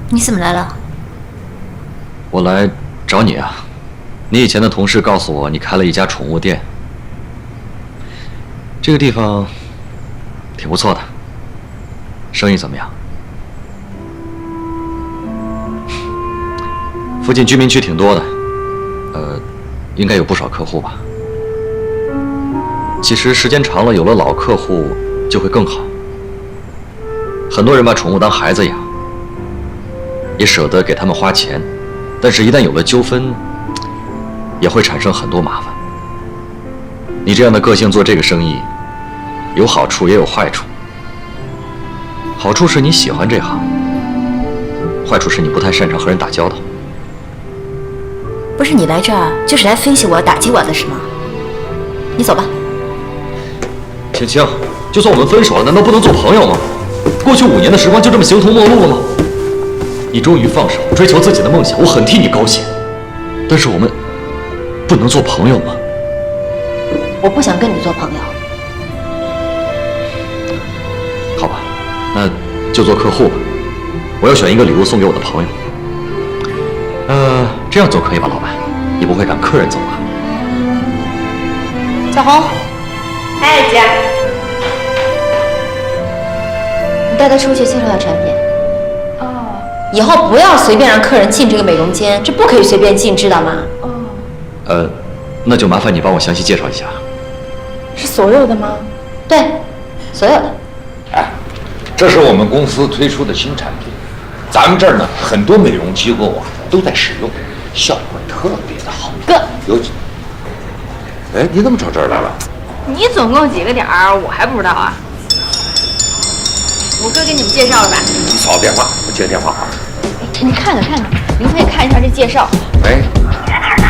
你怎么来了？我来找你啊！你以前的同事告诉我，你开了一家宠物店。这个地方挺不错的，生意怎么样？附近居民区挺多的，应该有不少客户吧？其实时间长了，有了老客户就会更好。很多人把宠物当孩子养，也舍得给他们花钱，但是一旦有了纠纷，也会产生很多麻烦。你这样的个性做这个生意，有好处也有坏处。好处是你喜欢这行，坏处是你不太擅长和人打交道。不是你来这儿就是来分析我、打击我的是吗？你走吧。青青，就算我们分手了，难道不能做朋友吗？过去5年的时光就这么形同陌路了吗？你终于放手，追求自己的梦想，我很替你高兴。但是我们不能做朋友吗？我不想跟你做朋友。好吧，那就做客户吧。我要选一个礼物送给我的朋友。这样总可以吧，老板？你不会赶客人走吧？小红，哎，姐，你带他出去介绍下产品。哦，以后不要随便让客人进这个美容间，这不可以随便进，知道吗？哦，那就麻烦你帮我详细介绍一下。是所有的吗？对，所有的。哎，这是我们公司推出的新产品，咱们这儿呢很多美容机构啊都在使用，效果特别的好。哥，有几？哎，你怎么找这儿来了？你总共几个点儿，我还不知道啊。我哥给你们介绍了吧？你扫个电话，我接个电话啊。你看看，明天看一下这介绍。喂，你在哪儿呢？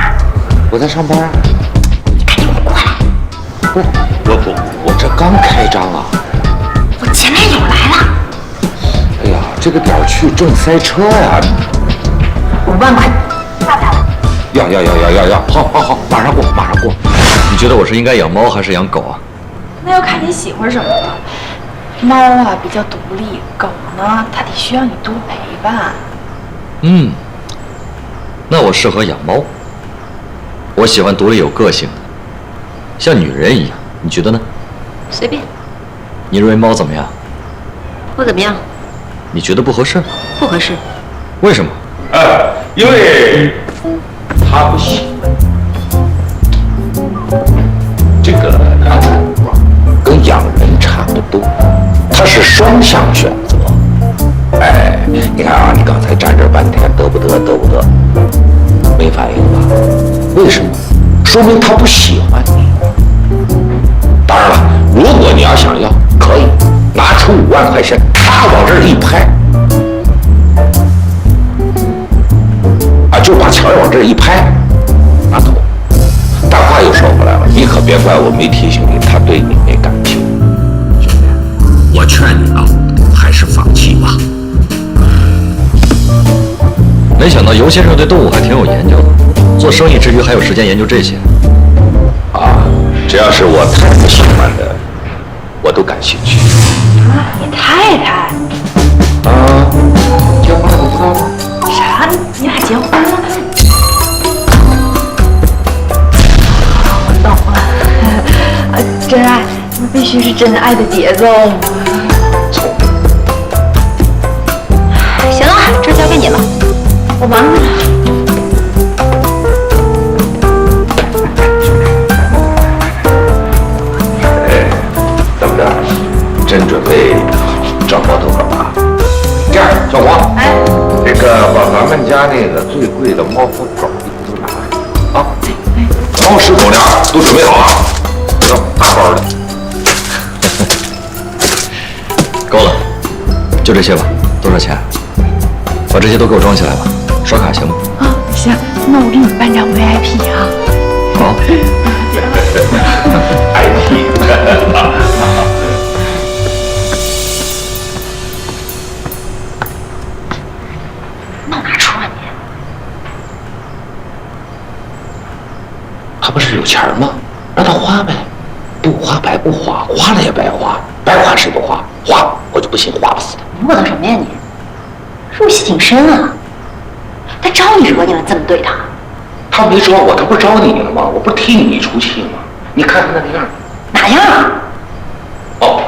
我在上班啊。你赶紧给我过来！不是，我这刚开张啊。我前男友来了。哎呀，这个点儿去正塞车呀。5万块，要不要？要，好，马上过。你觉得我是应该养猫还是养狗啊？那要看你喜欢什么了。猫啊比较独立，狗呢它得需要你多陪伴。那我适合养猫。我喜欢独立有个性的，像女人一样。你觉得呢？随便。你认为猫怎么样？不怎么样。你觉得不合适？不合适。为什么？因为他不喜欢这个养宠物啊，跟养人差不多，它是双向选择。哎，你看啊，你刚才站这半天，得不得，没反应吧？为什么？说明他不喜欢你。当然了，如果你要想要，可以拿出5万块钱，咔往这儿一拍。就把钱往这一拍，拿走。但话又说回来了，你可别怪我没提醒你，他对你没感情。兄弟，我劝你啊，还是放弃吧。没想到尤先生对动物还挺有研究的，做生意之余还有时间研究这些。只要是我太太喜欢的，我都感兴趣。啊，你太太？结婚了，你知道吗？啥？你俩结婚了？我懂了。真爱，那必须是真爱的节奏。行了，这交给你了，我忙着呢。怎么着？真准备找毛头狗啊？这样，小黄，这个把咱们家那个最贵的猫和狗都拿来啊！猫食狗粮都准备好了，走，大包的。够了，就这些吧。多少钱？把这些都给我装起来吧。刷卡行吗？行，那我给你办张 VIP 啊。好。IP。弄哪出啊你？他不是有钱吗？让他花呗，不花白不花，花了也白花，白花谁不花？花我就不信花不死他。磨蹭什么呀你？入戏。挺深啊。他招你惹你了，这么对他？他没招我，他不是招你了吗？我不是替你出气吗？你看他那个样，哪样啊？哦，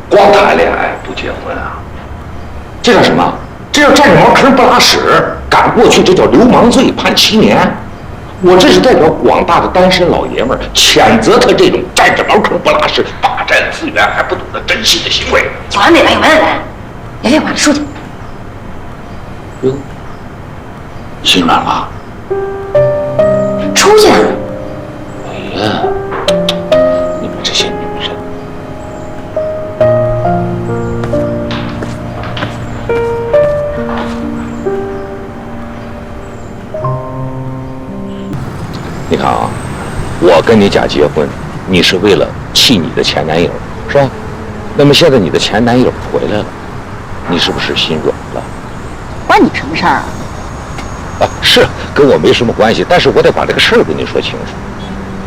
光谈恋爱不结婚啊？这叫什么？这叫占着茅坑不拉屎，赶过去这叫流氓罪，判7年。我这是代表广大的单身老爷们儿，谴责他这种占着茅坑不拉屎、霸占资源还不懂得珍惜的行为。有完没完？有完没完？别废话了，出去。哟，心软了？出去啊！哎呀，你们这些女人。你看啊，我跟你假结婚，你是为了气你的前男友，是吧？那么现在你的前男友回来了，你是不是心软了？关你什么事儿啊？啊，是跟我没什么关系，但是我得把这个事儿跟你说清楚。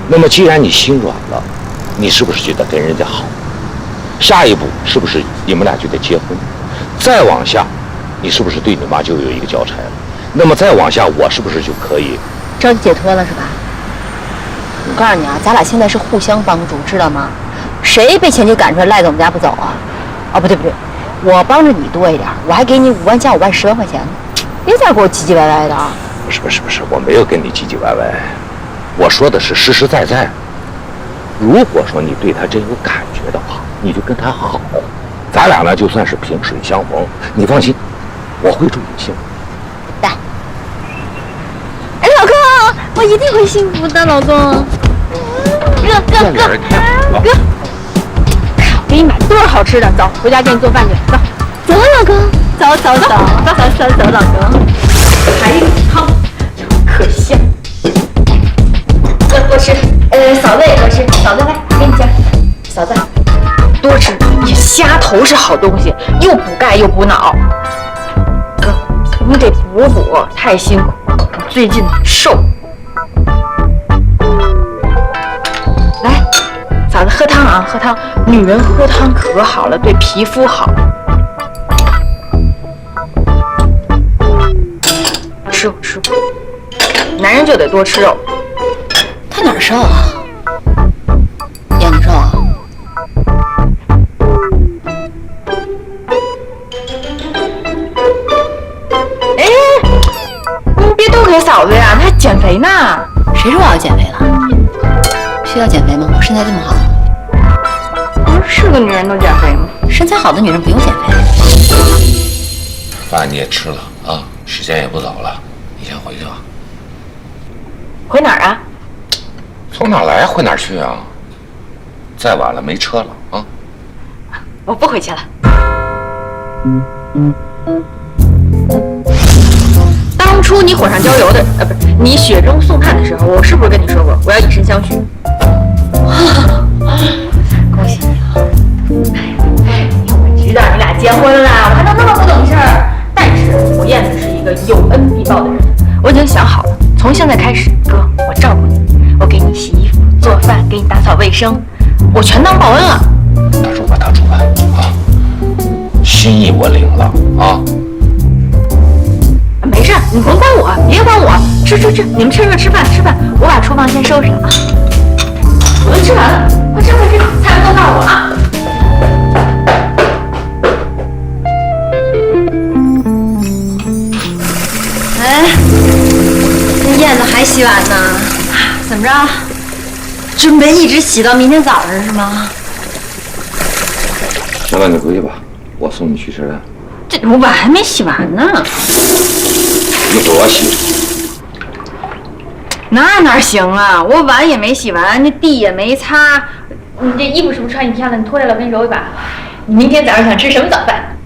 那么既然你心软了，你是不是觉得跟人家好？下一步是不是你们俩就得结婚？再往下，你是不是对你妈就有一个交差了？那么再往下，我是不是就可以？着急解脱了是吧？我告诉你啊，咱俩现在是互相帮助，知道吗？谁被前妻赶出来赖在我们家不走啊？哦，不对，我帮着你多一点，我还给你5万加5万10万块钱呢。别再给我唧唧歪歪的啊！不是，我没有跟你唧唧歪歪，我说的是实实在在。如果说你对他真有感觉的话，你就跟他好，咱俩呢就算是萍水相逢。你放心，我会祝你幸福。来，哎，老公，我一定会幸福的，老公。哥，看我给你买多少好吃的，走，回家给你做饭去，走，走，老公，走，老公。还有汤，可香。哥多吃，嫂子也多吃，嫂子来，给你夹。嫂子，多吃。虾头是好东西，又补钙又补脑。哥，你得补补，太辛苦了，最近瘦。来，嫂子喝汤啊，喝汤。女人喝汤可好了，对皮肤好。吃，男人就得多吃肉。他哪儿瘦啊？眼睛瘦啊？哎，你别多给嫂子呀，她还减肥呢。谁说我要减肥了？需要减肥吗？我身材这么好。不是个女人都减肥吗？身材好的女人不用减肥。饭你也吃了啊，时间也不早了，你先回去吧。回哪儿啊？从哪儿来回哪儿去啊？再晚了没车了啊！我不回去了。当初你火上浇油的，不是你雪中送炭的时候，我是不是跟你说过我要以身相许？恭喜你啊！我知道你俩结婚了，我还能那么不懂事儿？但是我燕子是一个有恩必报的人，我已经想好了，从现在开始，哥，我照顾你，我给你洗衣服、做饭，给你打扫卫生，我全当报恩了。他主办啊，心意我领了啊。没事，你甭管我，别管我，吃，你们吃饭，我把厨房先收拾了啊。我都吃完了，快吃，菜都到我啊。哎，那燕子还洗碗呢？怎么着？准备一直洗到明天早上是吗？行了，你回去吧，我送你去车站。这我碗还没洗完呢。你给我洗。哪行啊！我碗也没洗完，那地也没擦，你这衣服是不是穿一天了？你脱下来我给你揉一把。你明天早上想吃什么早饭？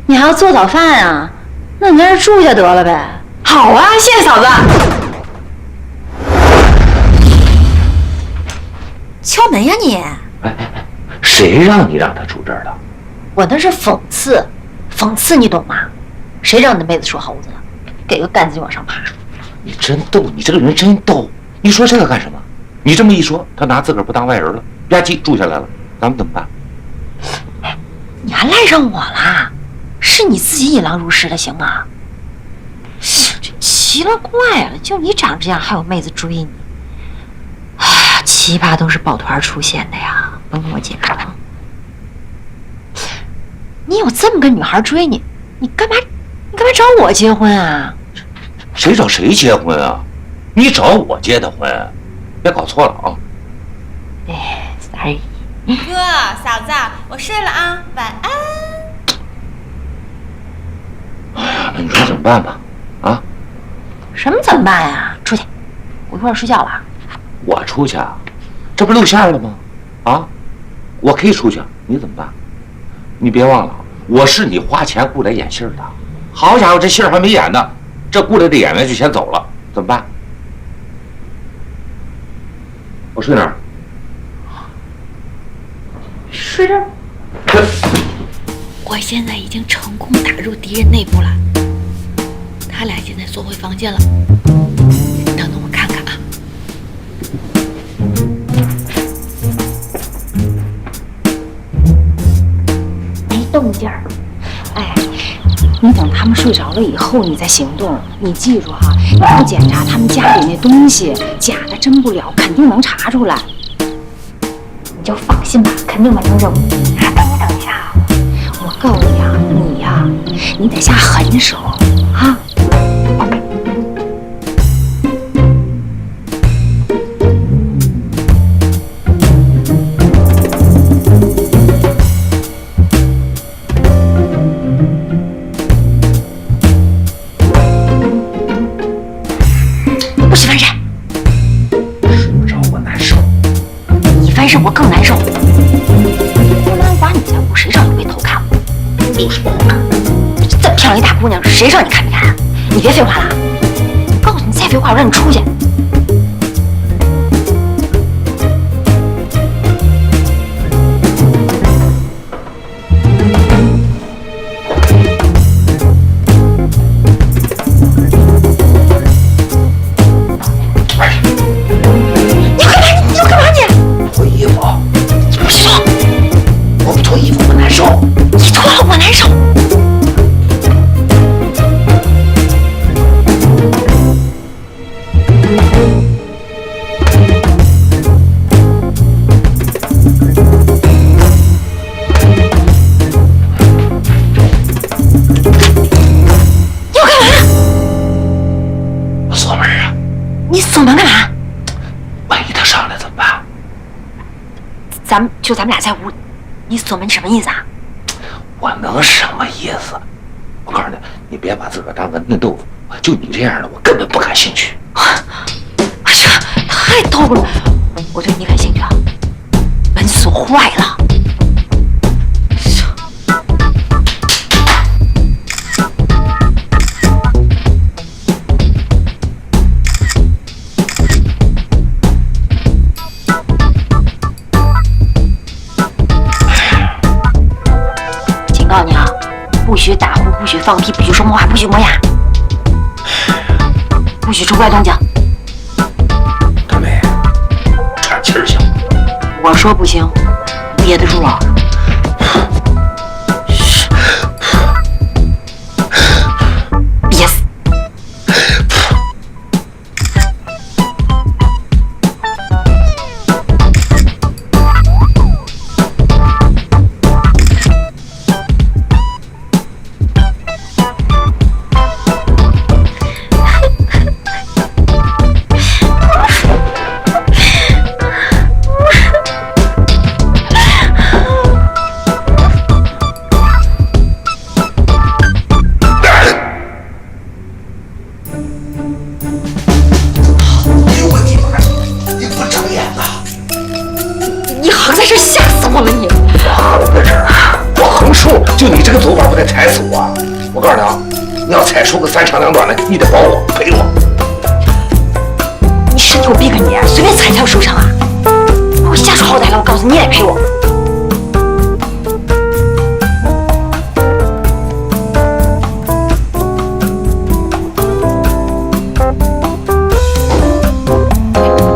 你还要做早饭啊？那你在这住下得了呗。好啊，谢谢嫂子。敲门呀你！哎，谁让你让他住这儿的？我那是讽刺你懂吗？谁让你的妹子说猴子了？给个干子就往上爬。你真逗，你这个人真逗。你说这个干什么？你这么一说，他拿自个儿不当外人了，吧唧住下来了，咱们怎么办？你还赖上我了？是是你自己引狼入室的，行吗？这奇了怪了，就你长这样，还有妹子追你？哎呀，奇葩都是抱团出现的呀，甭跟我解释了。你有这么个女孩追你，你干嘛找我结婚啊？谁找谁结婚啊？你找我结的婚，别搞错了啊！哎，sorry。哥，嫂子，我睡了啊，晚安。哎呀，那你说怎么办吧？啊？什么怎么办呀？出去，我一会儿睡觉了。我出去啊？这不露馅了吗？啊？我可以出去，你怎么办？你别忘了，我是你花钱雇来演戏的。好家伙，这戏还没演呢，这雇来的演员就先走了，怎么办？我睡哪儿？睡这儿。我现在已经成功打入敌人内部了，他俩现在缩回房间了。等等我看看啊。没动静儿。哎，你等他们睡着了以后，你再行动。你记住哈，你不检查他们家里那东西，假的真不了，肯定能查出来。你就放心吧，肯定完成任务。哎，你等一下，我告诉你啊，你呀，你得下狠手啊。不许翻身！睡不着我难受。你翻身我更难受。不然把你在屋，谁让你回头看我？有什么好看？这么漂亮一大姑娘，谁让你看没看啊？你别废话了，告诉你再废话，我让你出去。脱衣服？不许脱！我不脱衣服我难受。你脱了我难受。你要干嘛？我锁门啊！你锁门干嘛？万一他上来怎么办？咱们俩在屋，你锁门什么意思啊？我能什么意思？我告诉你，你别把自个儿当个嫩豆腐。就你这样的，我根本不感兴趣。哎呀，太透了！我对你感兴趣啊？门锁坏了。警告你啊，不许打呼，不许放屁，不许说梦话，不许磨牙，不许出怪动静。大妹，喘气儿行吗？我说不行，憋得住啊。憋死！哎呦我的妈呀！你不长眼呐！你横在这儿吓死我了你！我横在这儿，我横竖，就你这个走法不得踩死我啊！我告诉你啊，你要踩出个3长2短来，你得保我赔我。你神经有病啊你！随便踩在我手上啊！我下手好歹了，我告诉你，你也得赔我。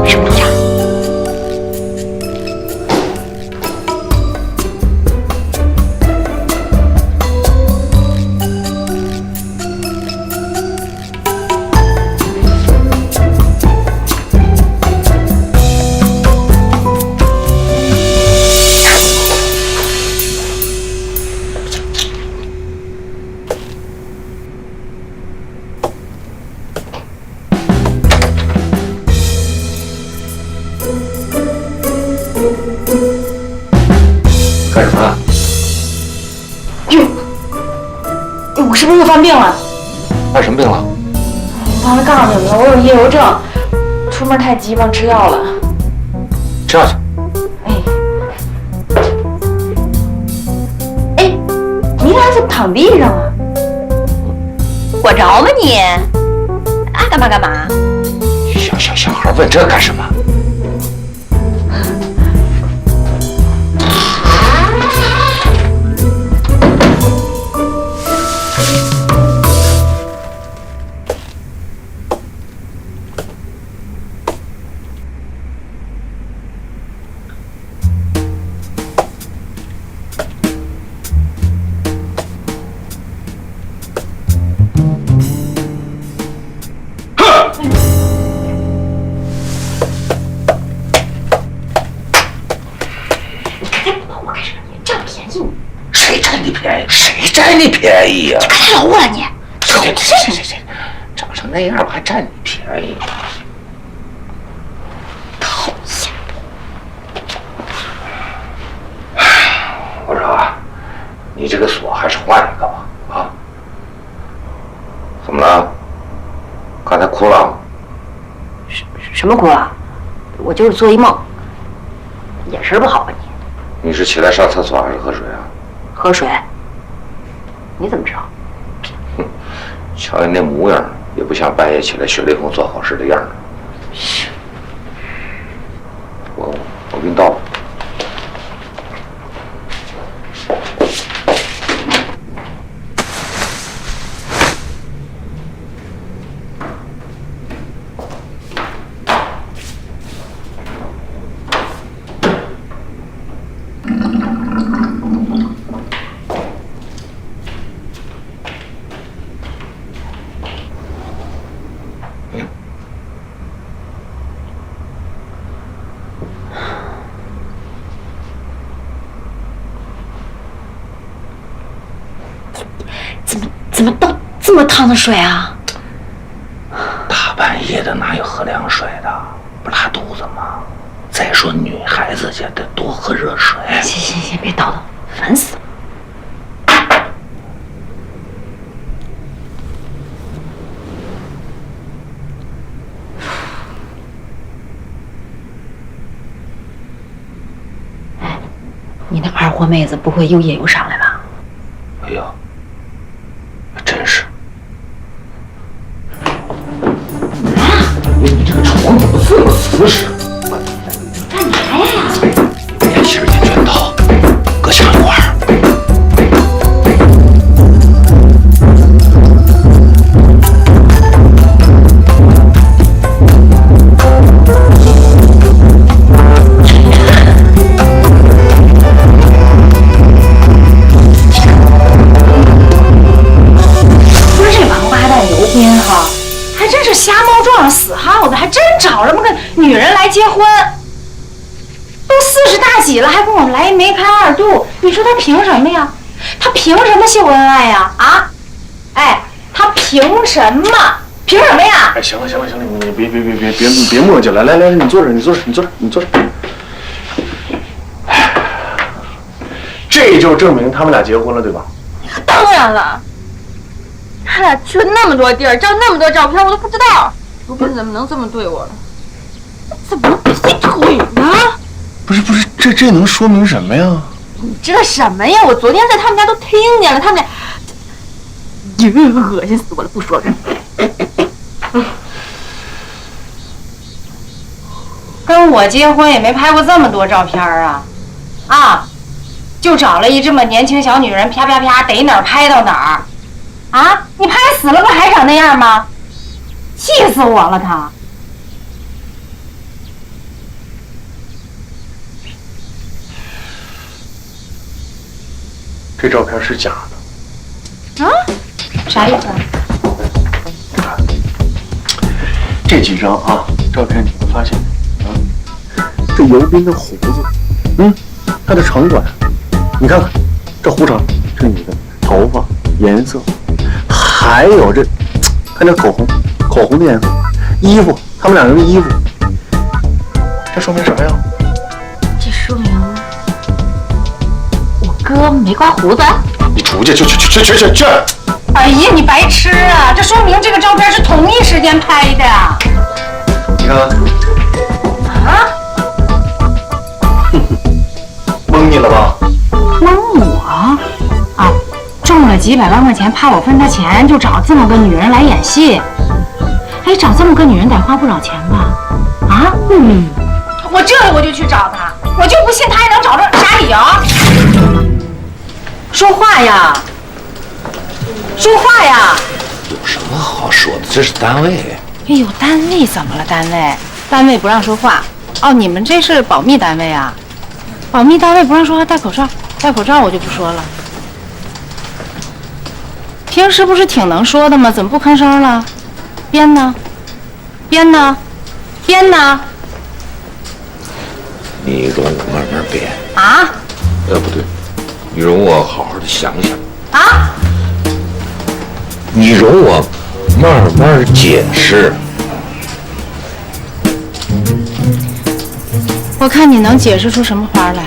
什么呀？我是不是又犯病了？犯什么病了？我忘了告诉你们了，我有夜游症，出门太急，忘吃药了。吃药去。哎，你俩怎么躺地上啊？管着吗你？爱干嘛干嘛？小孩问这干什么？谁占你便宜呀？太老了你！谁，长成那样了还占你便宜？讨厌！我说啊，你这个锁还是换一个吧，啊？怎么了？刚才哭了？什么哭啊？我就是做一梦，眼神不好吧你？你是起来上厕所还是喝水啊？喝水？你怎么知道？瞧你那模样，也不像半夜起来学雷锋做好事的样儿。我给你倒吧。怎么倒这么烫的水啊？大半夜的哪有喝凉水的？不拉肚子吗？再说女孩子家得多喝热水。行，别叨叨，烦死了。哎，你那二货妹子不会又夜游上来吧？哎呦，真是！你这个床怎么这么瓷实？干嘛呀？连芯儿也全套，搁墙一块儿。还真是瞎猫撞上死耗子，还真找这么个女人来结婚，都40大几了，还跟我们来一梅开二度，你说他凭什么呀？他凭什么秀恩爱呀？啊？哎，他凭什么？凭什么呀？哎，行了，你别磨叽了，来，你坐着。这就证明他们俩结婚了，对吧？当然了，他俩去了那么多地儿，照那么多照片，我都不知道。如斌怎么能这么对我呢？怎么能劈腿呢？不是，这能说明什么呀？你知道什么呀？我昨天在他们家都听见了，他们俩，恶心死我了！不说了。跟我结婚也没拍过这么多照片啊！啊，就找了一这么年轻小女人，啪逮哪儿拍到哪儿。啊，你拍死了不还长那样吗？气死我了他！这照片是假的。啊？啥意思啊？你看这几张啊照片，你会发现啊，这尤斌的胡子，他的长短，你看看这胡茬，这女的头发颜色，还有这看这口红的颜色，衣服，他们两人的衣服，这说明什么呀？这说明我哥没刮胡子。你出去去！哎呀，你白痴啊！这说明这个照片是同一时间拍的。你看，啊？蒙你了吧？蒙我？啊，中了几百万块钱，怕我分他钱，就找这么个女人来演戏。哎，找这么个女人得花不少钱吧？啊？我这我就去找她，我就不信她还能找着啥理由。说话呀！说话呀！有什么好说的？这是单位。哎呦，单位怎么了？单位不让说话。哦，你们这是保密单位啊？保密单位不让说话，戴口罩。戴口罩我就不说了。平时不是挺能说的吗？怎么不吭声了？编呢？编呢？编呢？你容我慢慢编。啊？不对，你容我好好的想想。啊？你容我慢慢解释。我看你能解释出什么花来？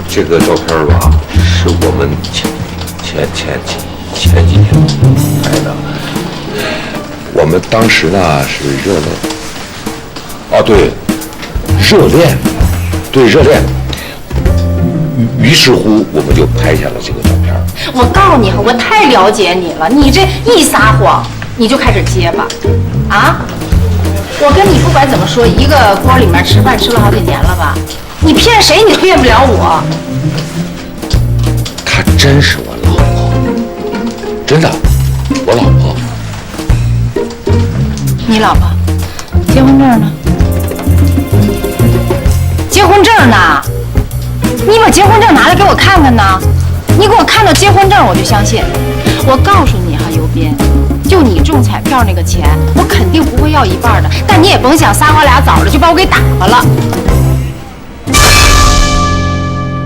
这个照片吧，是我们前几天拍的。我们当时呢是热恋。哦，对，热恋。于是乎，我们就拍下了这个照片。我告诉你，我太了解你了，你这一撒谎，你就开始结巴，啊？我跟你不管怎么说，一个锅里面吃饭吃了好几年了吧？你骗谁你都骗不了我。她真是我老婆，真的，我老婆。你老婆？结婚证呢？结婚证呢？你把结婚证拿来给我看看呢？你给我看到结婚证我就相信。我告诉你哈，尤斌，就你中彩票那个钱，我肯定不会要一半的。但你也甭想仨瓜俩枣的就把我给打发了。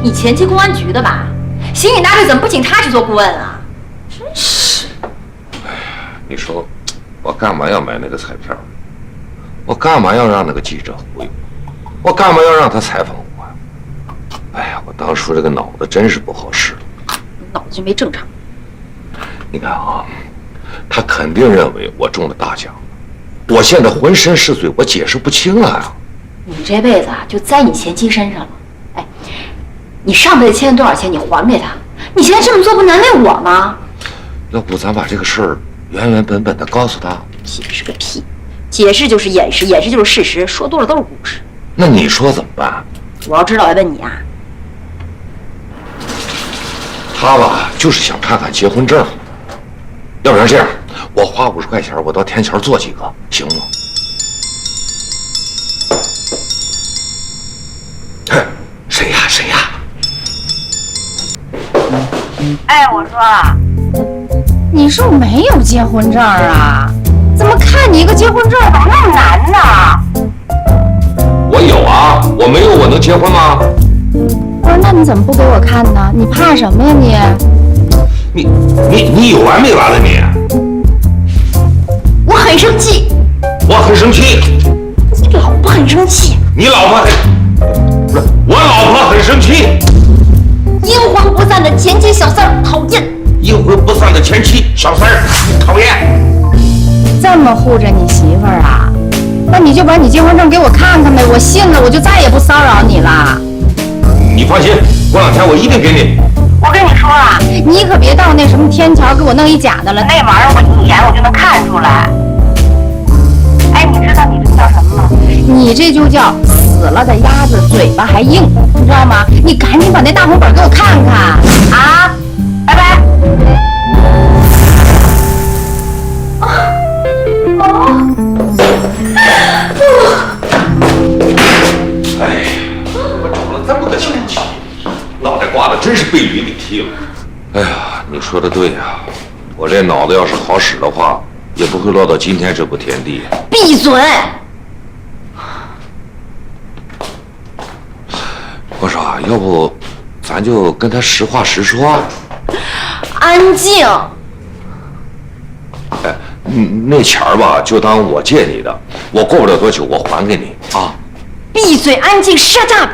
你前期公安局的吧？刑警大队怎么不请他去做顾问啊？真是。你说，我干嘛要买那个彩票？我干嘛要让那个记者忽悠？我干嘛要让他采访我呀？哎呀，我当初这个脑子真是不好使了。脑子就没正常。你看啊，他肯定认为我中了大奖，我现在浑身是罪，我解释不清啊。你这辈子啊，就栽你前妻身上了。哎，你上辈子欠了多少钱，你还给他。你现在这么做不难为我吗？要不咱把这个事儿原原本本的告诉他？解释个屁！解释就是掩饰，掩饰就是事实，说多了都是故事。那你说怎么办？我要知道，我要问你啊。他吧，就是想看看结婚证。要不然这样，我花50块钱，我到天桥做几个，行吗？嘿，谁呀？哎，我说，你是不是没有结婚证啊？怎么看你一个结婚证怎么那么难呢？我有啊，我没有我能结婚吗？不是，那你怎么不给我看呢？你怕什么呀你？你有完没完了你？我很生气，我很生气。你老婆很生气，你老婆不是我老婆很生气。阴魂不散的前妻小三儿讨厌，阴魂不散的前妻小三儿讨厌。这么护着你媳妇儿啊？那你就把你结婚证给我看看呗，我信了，我就再也不骚扰你了。你放心，过2天我一定给你。我跟你说啊，你可别到那什么天桥给我弄一假的了，那玩意儿我一眼我就能看出来。哎，你知道你这叫什么吗？你这就叫死了的鸭子嘴巴还硬，你知道吗？你赶紧把那大红本给我看看啊！拜拜。哎，我找了这么个前妻，脑袋瓜子真是被驴给踢了。哎呀，你说的对呀，我这脑子要是好使的话，也不会落到今天这步田地。闭嘴！我说啊，要不咱就跟他实话实说。安静。哎，那钱儿吧，就当我借你的，我过不了多久我还给你啊。闭嘴，安静 ，shut up。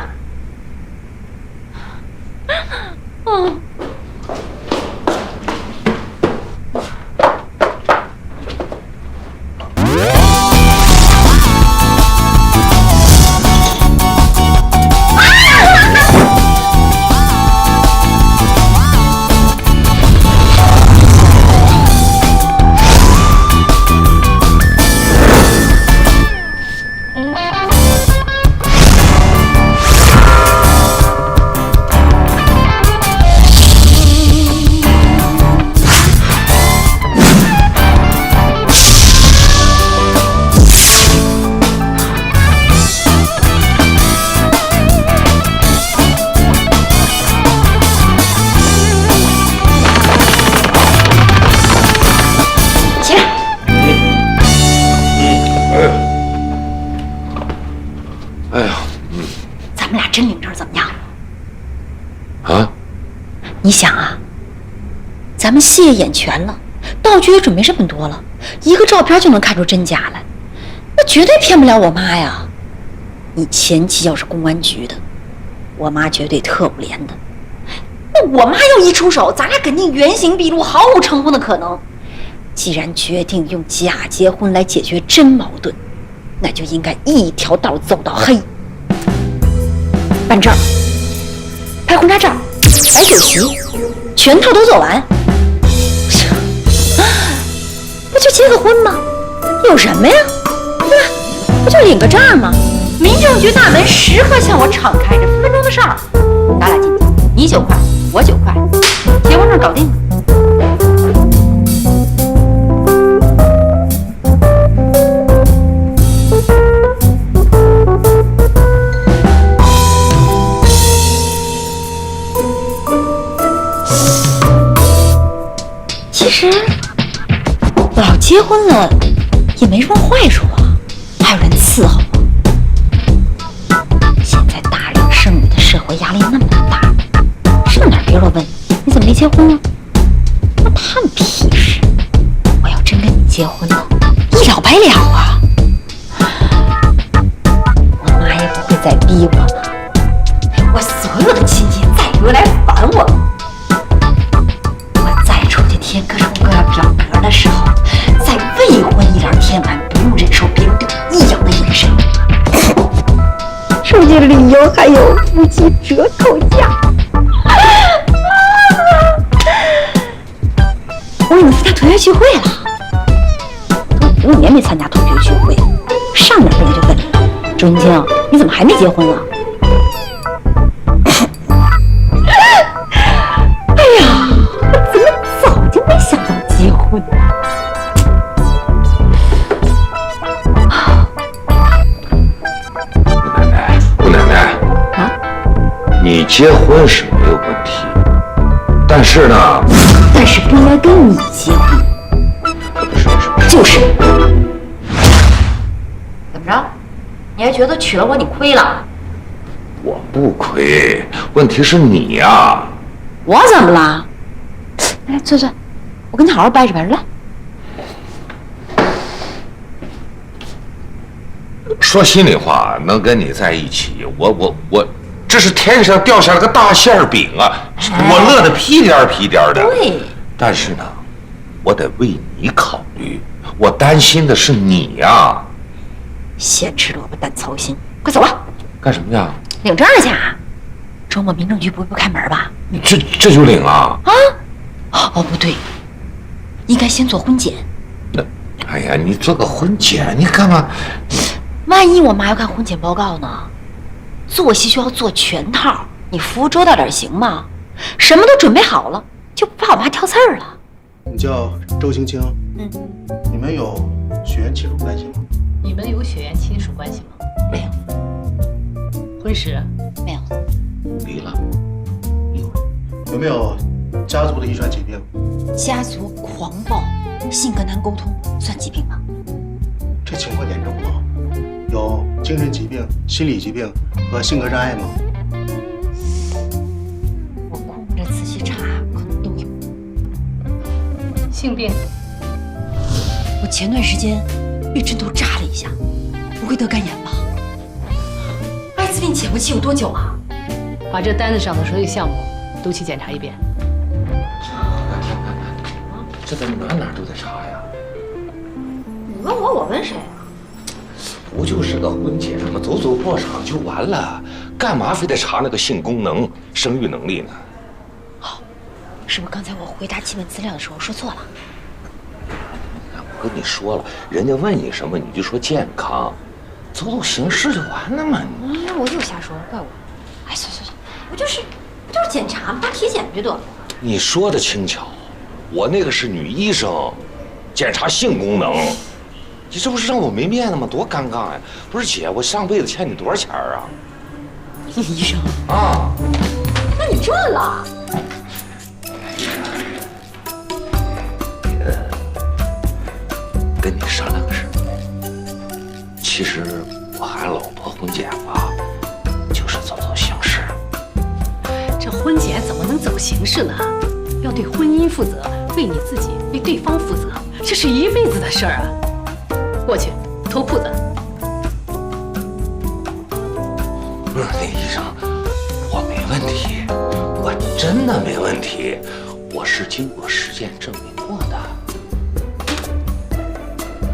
你想啊，咱们戏也演全了，道具也准备这么多了，一个照片就能看出真假来，那绝对骗不了我妈呀。你前妻要是公安局的，我妈绝对特务连的，那我妈要一出手，咱俩肯定原形毕露，毫无成功的可能。既然决定用假结婚来解决真矛盾，那就应该一条道走到黑。办证、拍婚纱照、摆酒席，全套都做完。不就结个婚吗？有什么呀？对吧？不就领个证吗？民政局大门时刻向我敞开着，分分钟的事儿。咱俩进去，你9块，我9块，结婚证搞定了。其实老结婚了也没什么坏处啊，还有人伺候我。现在大龄剩女的社会压力那么大，上哪别人问你怎么没结婚啊？那他们屁事！我要真跟你结婚了，一了百了啊！我妈也不会再逼我了。我所有的亲戚再不会来烦我了。我再出去填各种各样表格的时候，在未婚一栏填完，不用忍受别人对我异样的眼神。出去旅游还有夫妻折扣价。我已经参加同学聚会了，我5年没参加同学聚会，上面的人就问周云清，你怎么还没结婚啊？哎呀，我怎么早就没想到结婚呢？姑奶奶啊，你结婚是没有问题，但是呢，但是不应该跟你结婚。就是。怎么着？你还觉得娶了我你亏了？我不亏，问题是你呀。我怎么了？来，坐，我跟你好好掰扯掰扯来。说心里话，能跟你在一起，我，这是天上掉下来个大馅饼啊！我乐得屁颠儿屁颠儿的。对。但是呢，我得为你考虑，我担心的是你呀。咸吃萝卜淡操心，快走吧。干什么呀？领证去啊！周末民政局不会不开门吧？这就领啊？哦，不对，应该先做婚检。哎呀，你做个婚检，你干嘛？万一我妈要看婚检报告呢？做戏需要做全套，你服务周到点行吗？什么都准备好了，就不怕我妈挑刺儿了。你叫周青青，你们有血缘亲属关系吗？你们有血缘亲属关系吗？没有。婚史？没有。离了。有没有家族的遗传疾病？家族狂暴，性格难沟通，算疾病吗？这情况严重不？有精神疾病、心理疾病和性格障碍吗？我估摸着仔细查，可能都有。性病？我前段时间被针头扎了一下，不会得肝炎吧？艾滋病潜伏期有多久啊？把这单子上的所有项目都去检查一遍。这怎么哪都得查呀？你问我，我问谁啊？不就是个婚检吗？走走过场就完了，干嘛非得查那个性功能、生育能力呢？好，是不是刚才我回答基本资料的时候说错了？我跟你说了，人家问你什么你就说健康，走走形式就完了嘛。那我又瞎说了，怪我。哎，算，我就是检查嘛，体检最多。你说的轻巧，我那个是女医生，检查性功能。你这不是让我没面子吗？多尴尬呀！不是姐，我上辈子欠你多少钱啊？医生啊，那你赚了。跟你商量个事儿。其实我喊老婆婚检吧，就是走走形式。这婚检怎么能走形形式呢，要对婚姻负责，为你自己，为对方负责，这是一辈子的事儿啊！过去脱裤子。不是那医生，我没问题，我真的没问题，我是经过实践证明过的。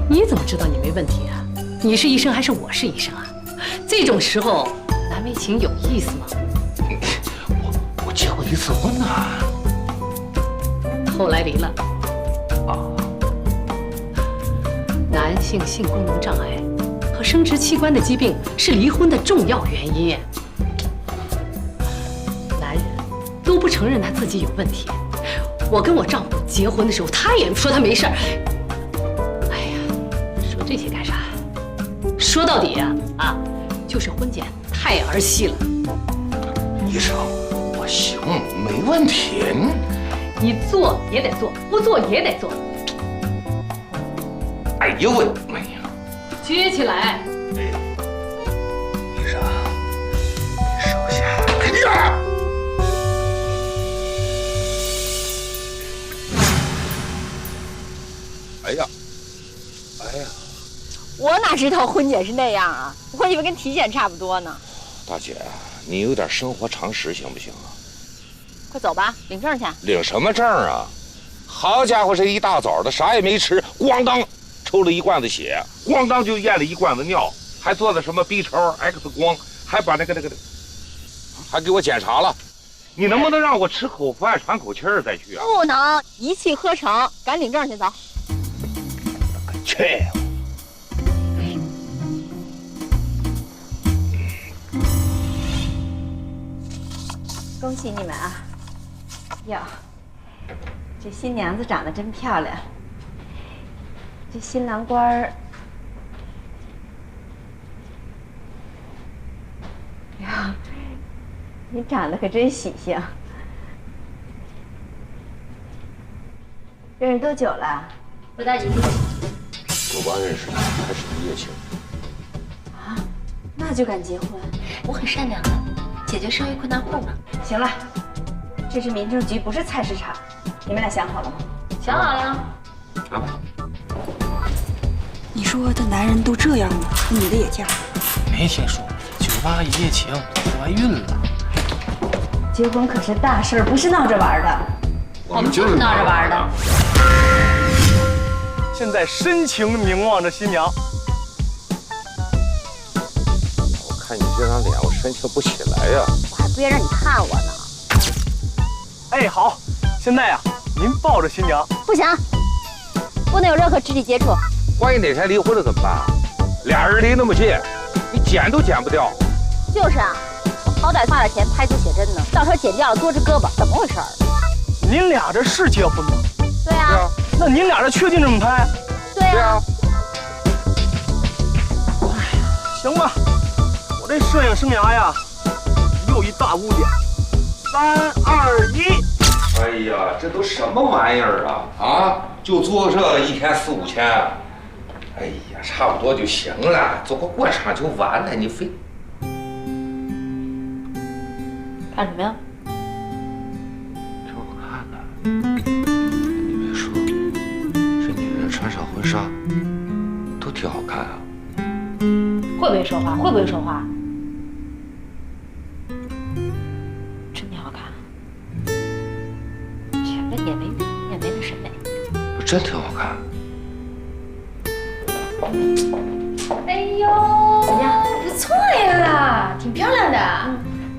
你怎么知道你没问题啊？你是医生还是我是医生啊？这种时候难为情有意思吗？我结过1次婚呐。后来离了。啊。男性性功能障碍和生殖器官的疾病是离婚的重要原因。男人都不承认他自己有问题。我跟我丈夫结婚的时候，他也说他没事儿。哎呀，说这些干啥？说到底啊，就是婚检太儿戏了。医生，我行，没问题。你做也得做，不做也得做。哎呦喂，哎呀，撅起来。医生，你手下。哎呀！哎呀，哎呀！我哪知道婚检是那样啊？我以为跟体检差不多呢。大姐，你有点生活常识行不行啊？快走吧，领证去。领什么证啊？好家伙，这一大早的啥也没吃，咣当抽了一罐子血，咣当就验了一罐子尿，还做了什么 B 超、X 光，还把那个，还给我检查了。你能不能让我吃口饭、喘口气儿再去啊？不能，一气呵成，赶领证去，走。去。恭喜你们啊！哟，这新娘子长得真漂亮，这新郎官儿，哟，你长得可真喜庆。认识多久了？不到1个月。我刚认识的，还是一夜情。啊，那就敢结婚？我很善良的，解决社会困难户嘛。行了，这是民政局，不是菜市场。你们俩想好了吗？想好了。来吧。你说这男人都这样吗？女的也嫁？没听说，98一夜情怀孕了。结婚可是大事，不是闹着玩的。我们就是闹着玩的。现在深情凝望着新娘。我看你这张脸，我深情不起来呀。我还不愿让你看我呢。哎，好，现在呀，您抱着新娘。不行，不能有任何肢体接触。万一哪天离婚了怎么办啊？俩人离那么近，你剪都剪不掉。就是啊，好歹花点钱拍出写真呢，到时候剪掉了多只胳膊，怎么回事？您俩这是结婚吗？对啊。那您俩这确定这么拍？对啊。行吧，我这摄影生涯呀，又一大污点。3、2、1。哎呀，这都什么玩意儿啊！啊，就做这一天4、5千。哎呀，差不多就行了，做个过场就完了，你非看什么呀？挺好看的。你别说，这女人穿上婚纱都挺好看啊。会不会说话？会不会说话？真挺好看，全跟眼没的审美。真挺好看。哎呦，怎么样？不错呀，挺漂亮的。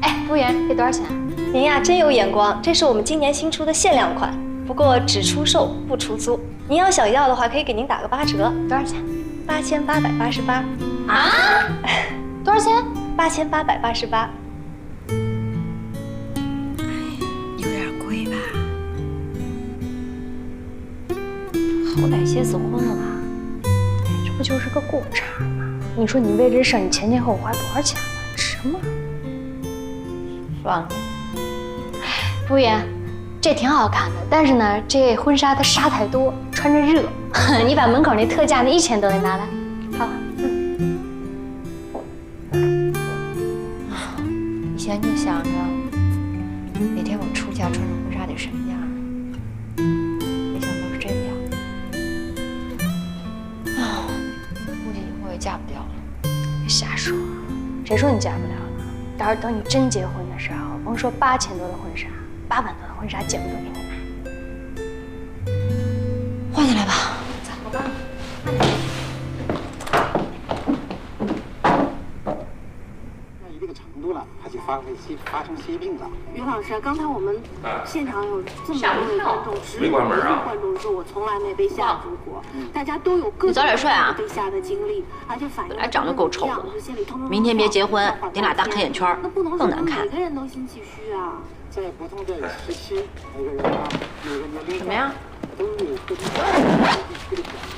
哎，服务员，这多少钱？您呀真有眼光，这是我们今年新出的限量款，不过只出售不出租。您要想要的话，可以给您打个8折。多少钱？8888。啊？多少钱？8888。有点贵吧？好歹结死婚了吧？这不就是个过场吗？你说你为这事儿，你前后花多少钱了？值吗？算了。服务员，这挺好看的，但是呢，这婚纱它纱太多，穿着热。你把门口那特价那1000多的拿来。好。以前就想着哪天我出嫁穿上婚得什么样？没想到是这个样子。啊，估计以后也嫁不掉了。别瞎说，谁说你嫁不了了？到时候等你真结婚的时候，甭说8000多的婚纱，8万多的婚纱姐夫都给你买。换下来吧。走，我帮你。一定程度了，还去发生疾病了。于老师，刚才我们现场有这么多位观众，只有一位观众说我从来没被下毒过。大家都有各种被下的经历，而且反应本来长得够丑的了，明天别结婚，顶俩大黑眼圈，更难看。每个人都心气虚啊。在不同的时期，每个人啊，每个年龄什么呀？都有不同的表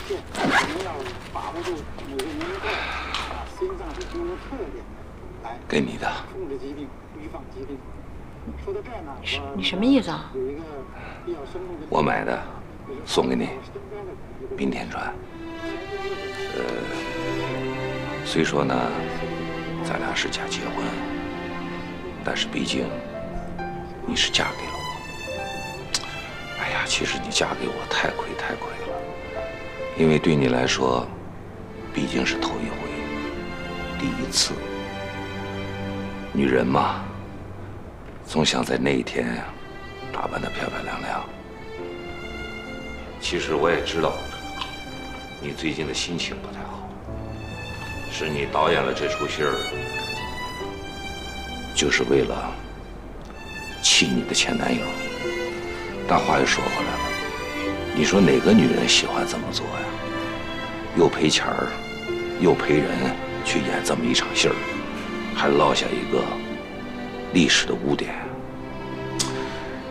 现。我们要把握住每个年龄段心脏疾病的特点。给你的。控制疾病，预防疾病。说到这儿呢，你什么意思啊？有一个比较深入的。我买的，送给你。冰田川。虽说呢，咱俩是假结婚，但是毕竟你是嫁给了我。哎呀，其实你嫁给我太亏了，因为对你来说，毕竟是头一回，第一次。女人嘛，总想在那一天打扮得漂漂亮亮。其实我也知道，你最近的心情不太好，是你导演了这出戏儿，就是为了气你的前男友。但话又说回来了，你说哪个女人喜欢这么做呀？又赔钱儿，又赔人，去演这么一场戏儿。还落下一个历史的污点。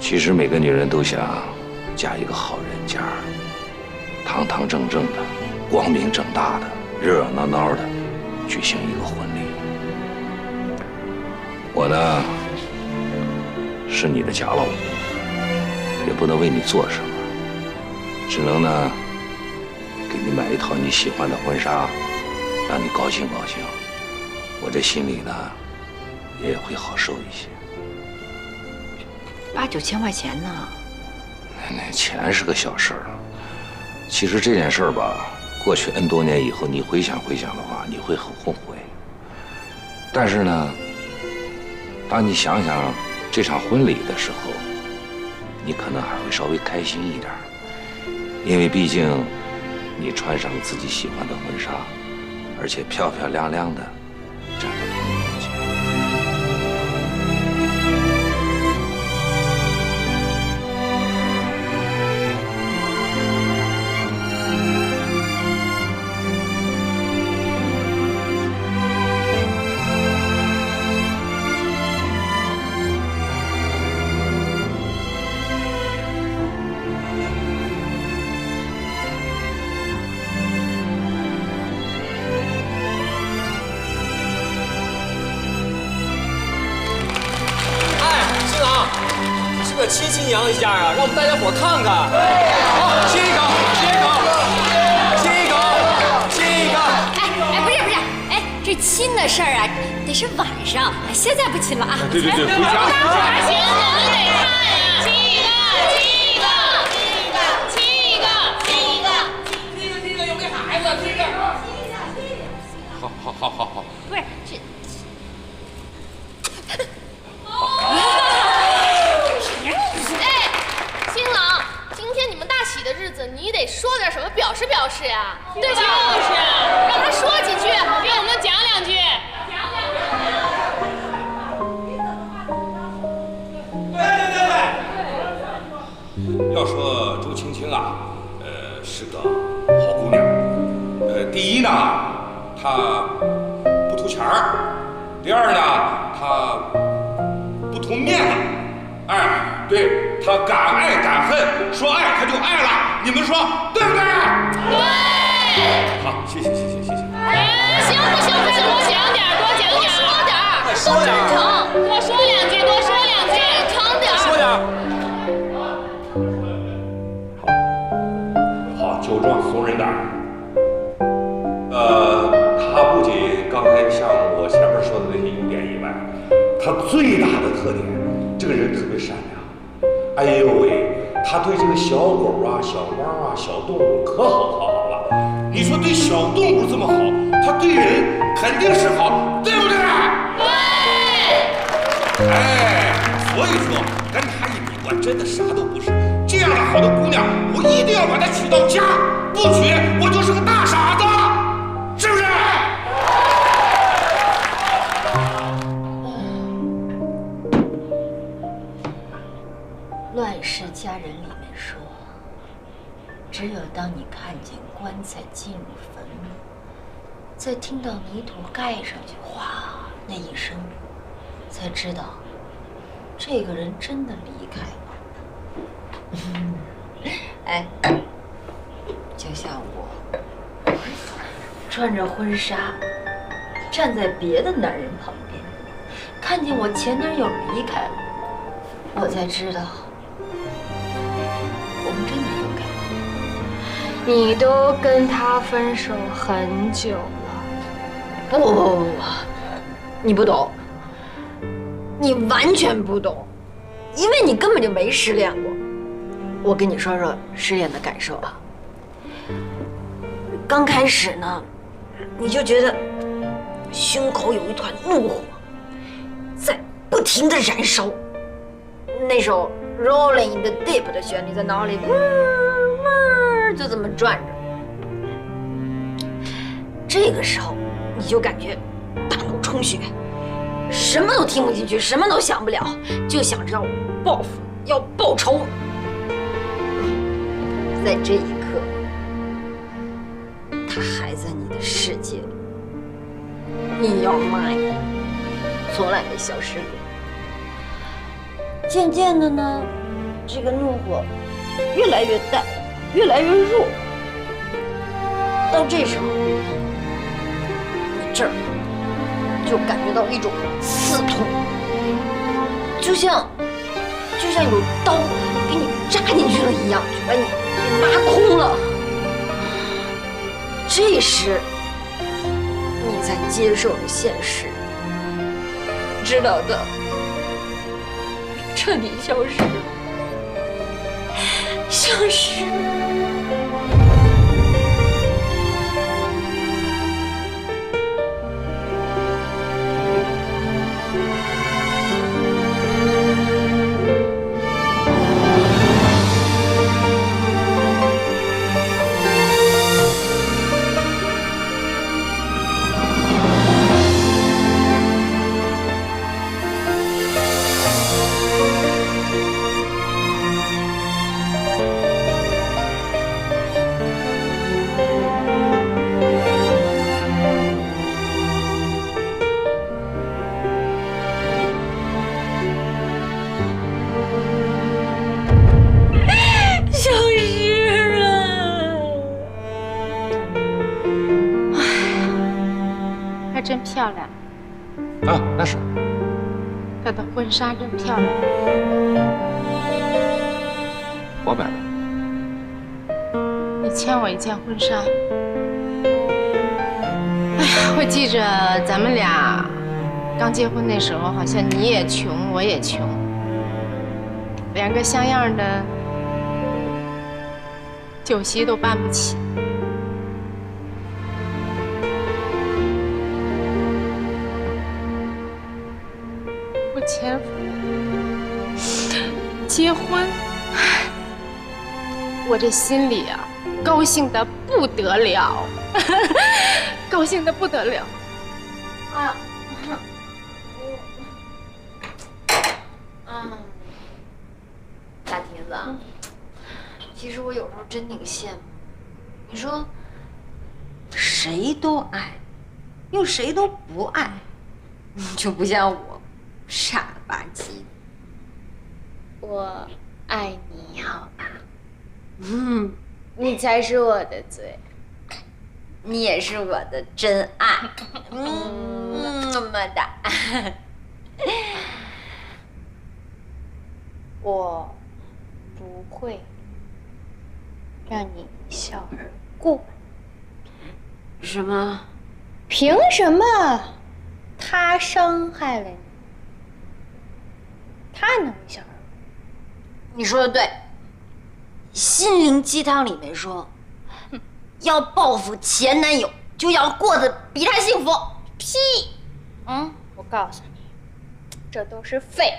其实每个女人都想嫁一个好人家，堂堂正正的、光明正大的、热热闹闹的举行一个婚礼。我呢，是你的假老公，也不能为你做什么，只能呢给你买一套你喜欢的婚纱，让你高兴高兴。我这心里呢，也会好受一些。8、9千块钱呢？那钱是个小事儿。其实这件事儿吧，过去N多年以后，你回想的话，你会很后悔。但是呢，当你想想这场婚礼的时候，你可能还会稍微开心一点，因为毕竟你穿上了自己喜欢的婚纱，而且漂漂亮亮的。站在朋友面前，亲亲扬一下啊，让我们大家伙看看。好，亲一口，亲一口，亲一口，亲一个。哎，不是，哎，这亲的事儿啊，得是晚上，现在不亲了啊。对，回家。亲我们得看呀，亲一个，有给孩子，亲一个。好。不是这。的日子，你得说点什么表示呀，对吧？就是，让他说几句，给我们讲2句。对。要说周青青啊，是个好姑娘。第一呢，她不图钱儿；第二呢，她不图面子。哎，对，他敢爱敢恨，说爱他就爱了，你们说对不对？对。好，谢谢。行，多讲点，说点，真诚，多说2句，真诚点，说点。好，酒壮怂人胆。他不仅刚才像我前面说的那些优点以外，他最大的特点。这个人特别善良，哎呦喂，他对这个小狗啊、小猫啊、小动物可好了。你说对小动物这么好，他对人肯定是好，对不对？对。哎，所以说跟他一比，我真的啥都不是。这样的好的姑娘，我一定要把她娶到家，不娶我就是个大傻子，是不是？《乱世佳人》里面说，只有当你看见棺材进入坟墓，再听到泥土盖上去哗那一声，才知道这个人真的离开了。哎，就像我穿着婚纱站在别的男人旁边，看见我前男友离开了，我才知道我们真的都改了。你都跟他分手很久了。不，你不懂，你完全不懂，因为你根本就没失恋过。我跟你说说失恋的感受啊。刚开始呢，你就觉得胸口有一团怒火在不停的燃烧，那首 Rolling in the Deep 的旋律在脑里就这么转着。这个时候你就感觉大脑充血，什么都听不进去，什么都想不了，就想着要报复，要报仇。在这一刻，他还在你的世界里，你要妈呀，从来没消失过。渐渐的呢，这个怒火越来越淡，越来越弱。到这时候，你这儿就感觉到一种刺痛，就像有刀给你扎进去了一样，就把你给挖空了。这时，你才接受了现实，知道的彻底消失了，消失了。真漂亮啊！那是她的婚纱真漂亮，我买的。你欠我一件婚纱。哎呀，我记着咱们俩刚结婚那时候，好像你也穷，我也穷，连个像样的酒席都办不起。前夫结婚，我这心里啊，高兴的不得了，高兴的不得了。哎呀，大蹄子，其实我有时候真挺羡慕。你说，谁都爱，又谁都不爱，就不像我。傻了吧唧，我爱你，好吧？你才是我的最爱，你也是我的真爱，么么哒。我不会让你一笑而过。什么？凭什么？他伤害了你？他能一笑而过，你说的对。心灵鸡汤里面说，要报复前男友，就要过得比他幸福。屁！我告诉你，这都是废话。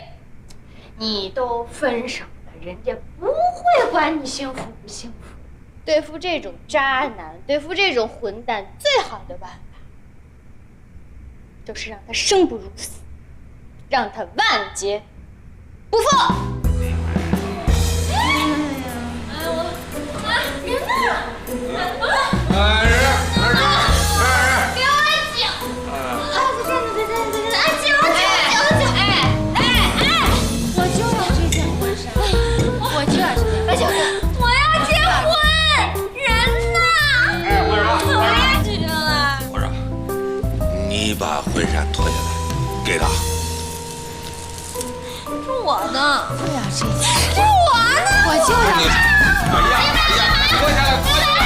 你都分手了，人家不会管你幸福不幸福。对付这种渣男，对付这种混蛋，最好的办法就是让他生不如死，让他万劫不复。你把婚纱脱下来，给他。是我的，不了这件，是我的，我就要。哎呀，脱下来，脱下来。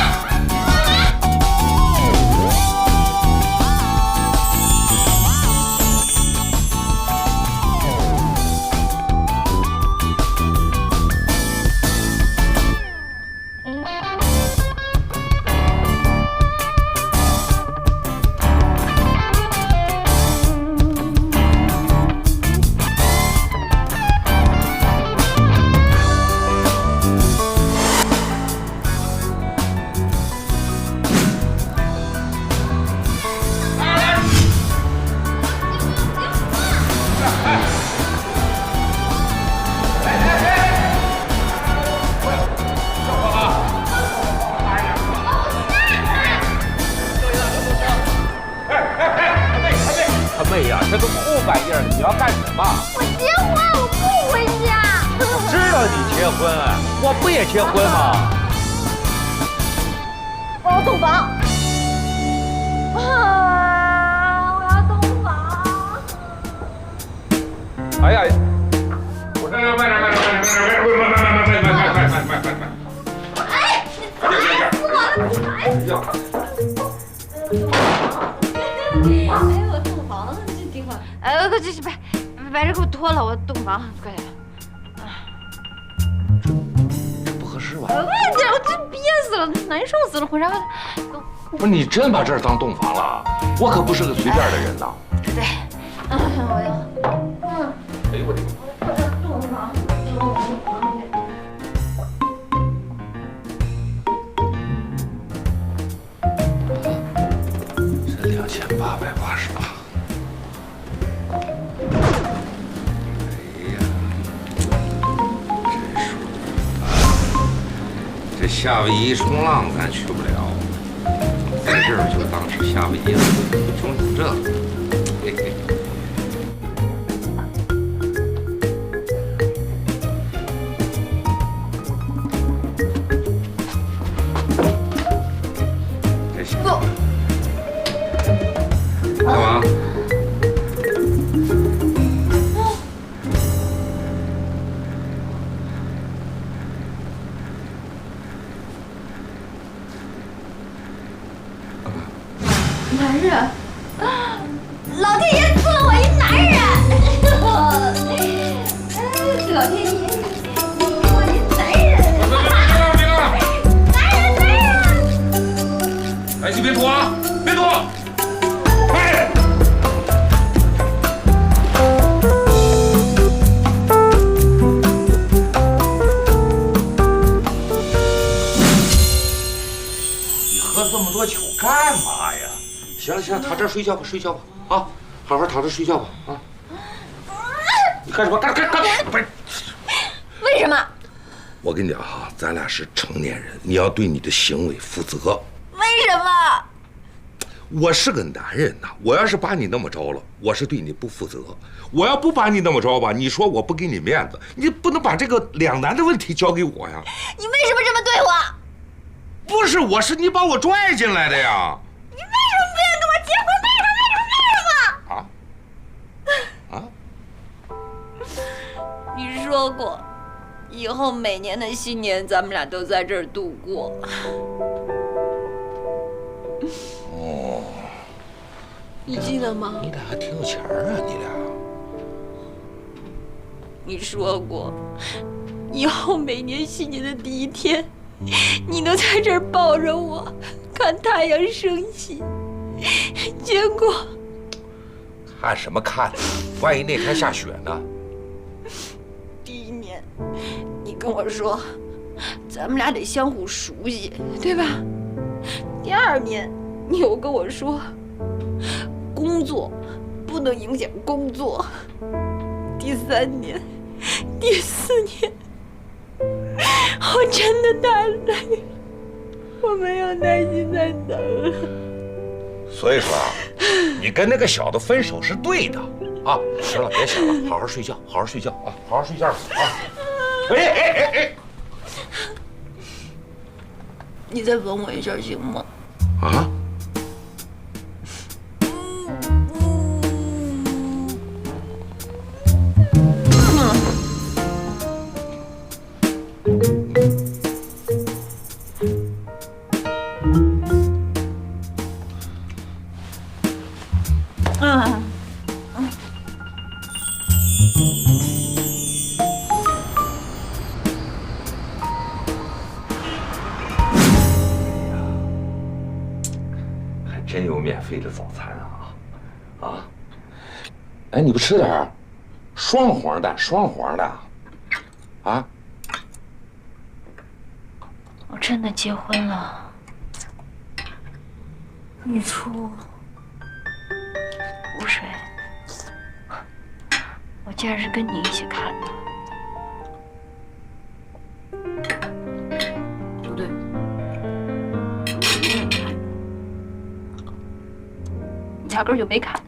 妹呀，这都后半夜了，你要干什么？我结婚，我不回家。我知道你结婚，我不也结婚吗？我要洞房。我要洞房。哎呀，我这慢点。哎，你踩死我了！你踩死我了！哎，我洞房了，这挺好。快去把这给我脱了，我洞房，快点。这不合适吧？我真憋死了，难受死了，浑身。不是你真把这儿当洞房了？我可不是个随便的人呐。对，我要，哎呦我的妈！洞房。2888。这夏威夷冲浪咱去不了，在这儿就当是夏威夷了，冲这，嘿嘿。这行。干嘛？男人，老天爷赐了我一男人，老天爷赐我一男人，男人，哎，你别脱啊，别脱！快！你喝这么多酒干嘛呀？行了，躺这儿睡觉吧，睡觉吧，啊，好好躺着睡觉吧，啊！你干什么？干！不是，为什么？我跟你讲哈，咱俩是成年人，你要对你的行为负责。为什么？我是个男人呐，我要是把你那么着了，我是对你不负责。我要不把你那么着吧，你说我不给你面子，你不能把这个两难的问题交给我呀。你为什么这么对我？不是我，是你把我拽进来的呀。你为什么不愿跟我结婚？为什么？你说过，以后每年的新年咱们俩都在这儿度过。哦，你记得吗？你俩还挺有钱啊，你俩。你说过，以后每年新年的第一天，你都在这儿抱着我，看太阳升起。结果看什么看？万一那天下雪呢？第一年，你跟我说，咱们俩得相互熟悉，对吧？第二年，你又跟我说，工作不能影响工作。第三年、第四年，我真的太累了，我没有耐心再等了。所以说啊，你跟那个小子分手是对的啊！行了，别想了，好好睡觉，好好睡觉啊，好好睡觉啊！哎！你再吻我一下行吗？啊？真有免费的早餐啊！哎，你不吃点双黄的啊？我真的结婚了，日出湖水，我竟然是跟你一起看的。不对，你也看，你压根儿就没看。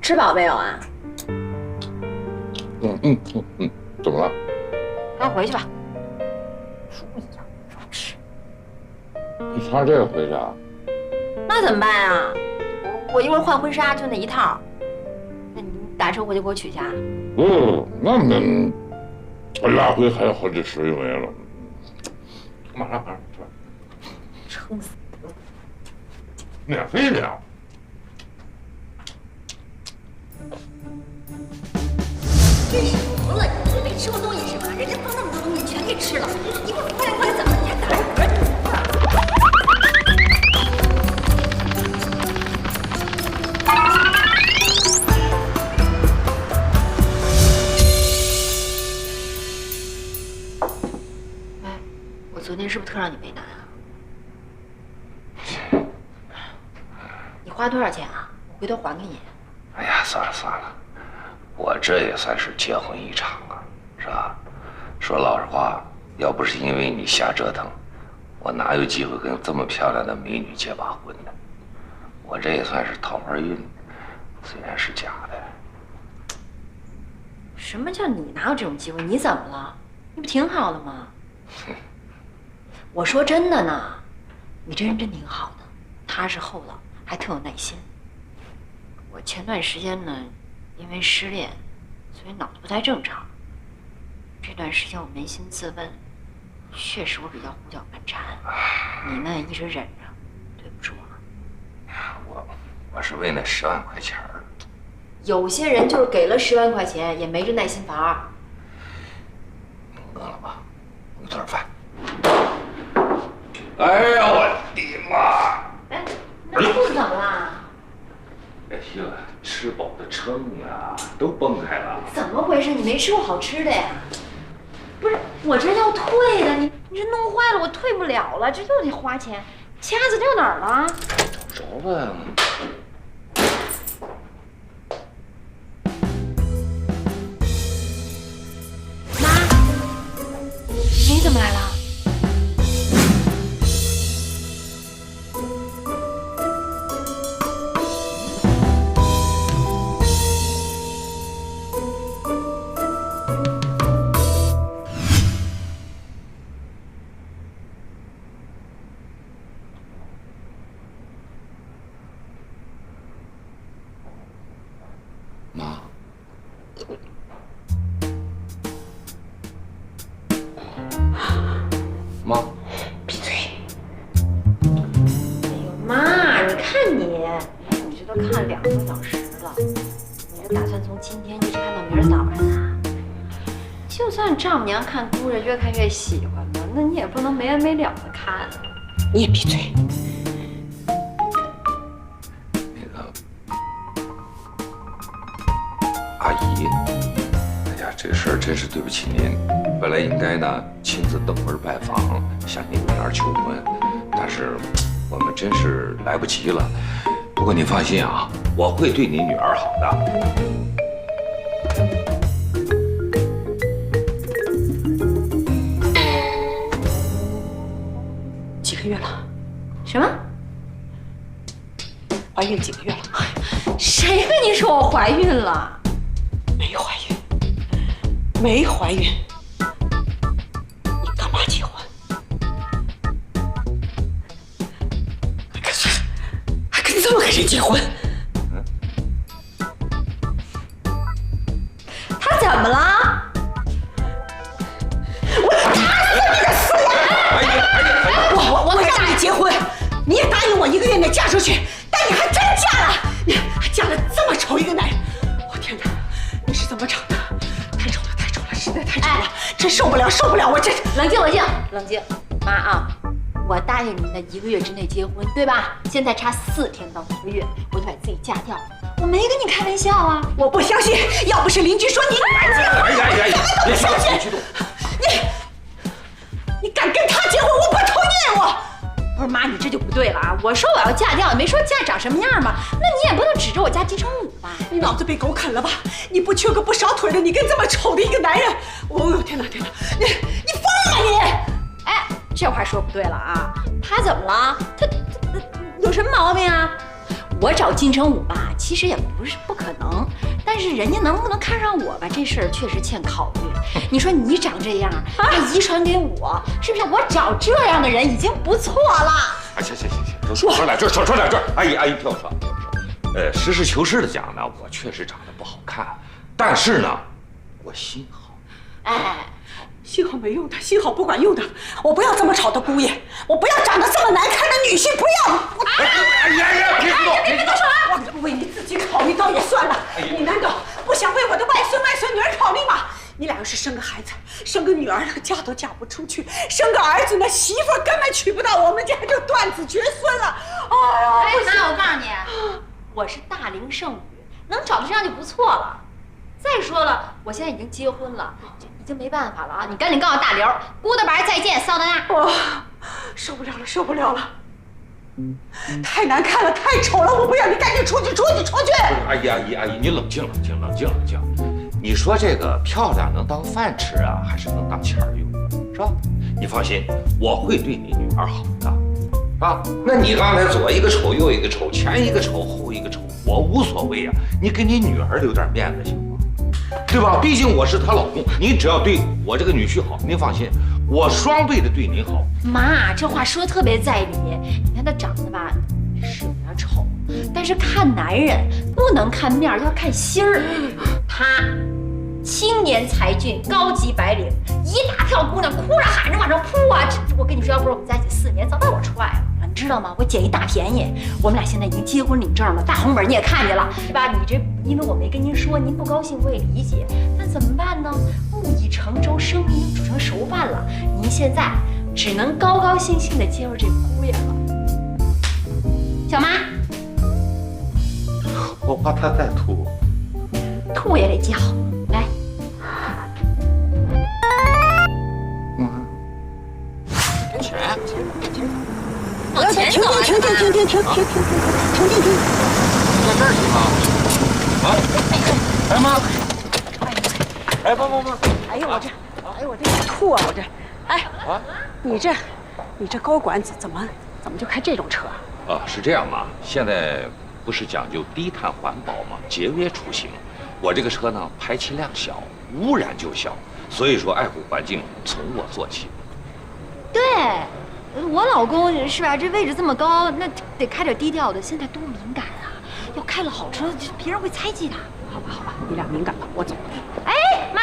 吃饱没有啊？怎么了？赶快回去吧。猪一样，吃。你穿这个回去啊？那怎么办啊？我一会儿换婚纱就那一套。那你打车回去给我取去啊？不，那么来回还有好几十就没了。马上。撑死！免费的呀。真是服了！你是没吃过东西是吧？人家放那么多东西，你全给吃了。你给我快怎么？你还打着嗝呢？哎，我昨天是不是特让你为难啊？你花多少钱啊？我回头还给你。哎呀，算了。我这也算是结婚一场啊，是吧？说老实话，要不是因为你瞎折腾，我哪有机会跟这么漂亮的美女结把婚呢？我这也算是桃花运，虽然是假的。什么叫你哪有这种机会？你怎么了？你不挺好的吗？我说真的呢，你这人真挺好的，踏实厚道，还特有耐心。我前段时间呢，因为失恋，所以脑子不太正常。这段时间我扪心自问，确实我比较胡搅蛮缠。你呢，一直忍着，对不住了。我是为那10万块钱儿。有些人就是给了10万块钱，也没这耐心烦儿。饿了吧？我做点饭。哎呀，我的妈！哎，那肚子怎么了？哎呀，吃饱的撑呀，都崩开了。怎么回事？你没吃过好吃的呀？不是，我这要退的，你这弄坏了，我退不了了，这又得花钱。掐子掉哪儿了？找着了。妈，你怎么来了？你是打算从今天一直看到明儿早上啊？就算丈母娘看姑爷越看越喜欢了，那你也不能没完没了的看啊！你也闭嘴！阿姨，哎呀，这事儿真是对不起您。本来应该呢亲自登门拜访，向您女儿求婚，但是我们真是来不及了。不过你放心啊，我会对你女儿好的。几个月了？什么？怀孕几个月了？谁跟你说我怀孕了？没怀孕，没怀孕。你干嘛结婚？还跟这么个人结婚？他怎么了？我让你结婚，你也答应我1个月内嫁出去，但你还真嫁了，你还嫁了这么丑一个男人！我天哪，你是怎么长的？太丑了，太丑了，实在太丑了，真受不了，受不了！我这冷静，冷静，妈啊！我答应你在1个月之内结婚，对吧？现在差4天到1个月，我就把自己嫁掉了。我没跟你开玩笑啊！我不相信，要不是邻居说你敢结婚，我怎么都不相信。你敢跟他结婚，我不同意！我不是妈，你这就不对了啊！我说我要嫁掉，没说嫁长什么样嘛。那你也不能指着我家金城武吧？你脑子被狗啃了吧？你不缺个不少腿的，你跟这么丑的一个男人，哦天哪天哪，你疯了你！哎，这话说不对了啊！他怎么了？他有什么毛病啊？我找金城武吧，其实也不是不可能，但是人家能不能看上我吧，这事儿确实欠考虑。你说你长这样，还遗传给我，是不是？我找这样的人已经不错了。啊，行，说两句，说两句。阿姨，听我说，实事求是的讲呢，我确实长得不好看，但是呢，我心好。哎。心好没用的，心好不管用的。我不要这么丑的姑爷，我不要长得这么难看的女婿，不要！别激动！我为你自己考虑倒也算了，你难道不想为我的外孙外孙女儿考虑吗？你俩要是生个孩子，生个女儿，嫁都嫁不出去；生个儿子，那媳妇根本娶不到我们家，就断子绝孙了。哎呀，妈，我告诉你，我是大龄剩女，能找到这样就不错了。再说了，我现在已经结婚了。已经没办法了啊！你赶紧告诉大刘，姑的白再见，桑德纳。我受不了了！太难看了，太丑了，我不要！你赶紧出去！阿姨，你冷静。你说这个漂亮能当饭吃啊，还是能当钱用，是吧？你放心，我会对你女儿好的，啊？那你刚才左一个丑，右一个丑，前一个丑，后一个丑，我无所谓啊。你给你女儿留点面子行吗？对吧？毕竟我是她老公，你只要对我这个女婿好，您放心，我双倍的对您好。妈，这话说特别在理。你看他长得吧，是有点丑，但是看男人不能看面，要看心儿。他青年才俊，高级白领，一大票姑娘哭着喊着往上扑啊！我跟你说，要不是我们在一起4年，早把我踹了。你知道吗？我捡一大便宜。我们俩现在已经结婚领证了，大红本你也看见了，是吧？你这因为我没跟您说，您不高兴我也理解，但怎么办呢？木已成舟，生米已经煮成熟饭了。您现在只能高高兴兴地接受这姑爷了。小妈，我怕他再吐，吐也得叫。来，钱。往前走！停！在这儿行吗？啊！哎妈！哎妈！哎呦我这吐啊！我这，哎啊！你这高管怎么就开这种车啊？是这样嘛？现在不是讲究低碳环保吗？节约出行。我这个车呢，排气量小，污染就小，所以说爱护环境从我做起。对。我老公是吧？这位置这么高，那得开点低调的。现在多敏感啊！要开了好车，别人会猜忌的。好吧，你俩敏感吧，我走。哎，妈，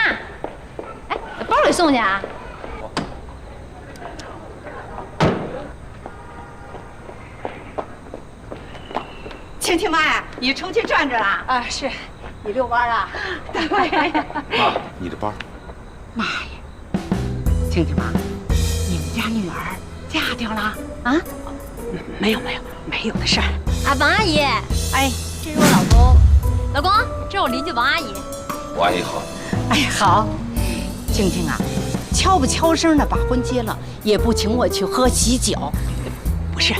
哎，包给送去啊。钱青青妈呀，你出去转转啊？啊，是，你遛弯啊？对。妈，你的包。妈呀，青青妈，你们家女儿嫁掉了啊？没有的事儿。啊，王阿姨，哎，这是我老公，老公，这是我邻居王阿姨。王阿姨好。哎呀，好。青青啊，悄不悄声的把婚结了，也不请我去喝喜酒。不是，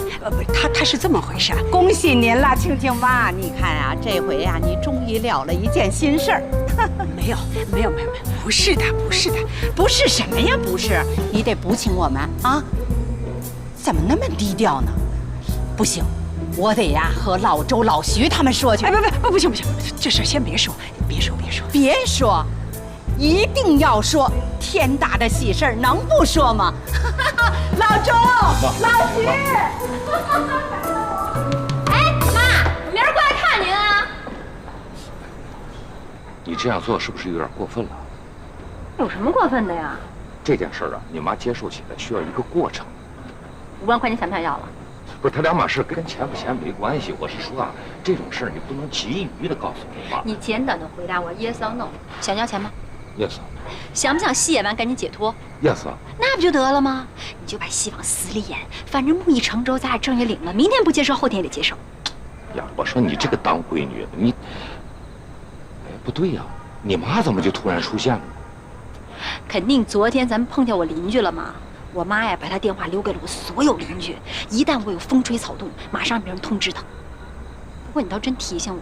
他是这么回事。恭喜您了，青青妈！你看啊，这回呀，你终于了了一件心事儿。没有，不是的，不是什么呀？不是，你得补请我们啊！怎么那么低调呢？不行，我得呀和老周、老徐他们说去。哎，不行，这事先别说，一定要说！天大的喜事儿能不说吗？老周、老徐。哎，妈，我明儿过来看您啊。你这样做是不是有点过分了？有什么过分的呀？这件事啊，你妈接受起来需要一个过程。5万块你想不想要了？不是，他两码事，跟钱不钱没关系。我是说啊，这种事儿你不能急于的告诉你妈。你简短的回答我 yes or no， 想要钱吗？ yes。想不想戏演完赶紧解脱 ？yes。那不就得了吗？你就把戏往死里演，反正木已成舟，咱俩证也领了，明天不接受，后天也得接受。呀，我说你这个当闺女的，你，哎，不对呀，你妈怎么就突然出现了？肯定昨天咱们碰见我邻居了嘛。我妈呀，把她电话留给了我所有邻居，一旦我有风吹草动，马上让别人通知她。不过你倒真提醒我，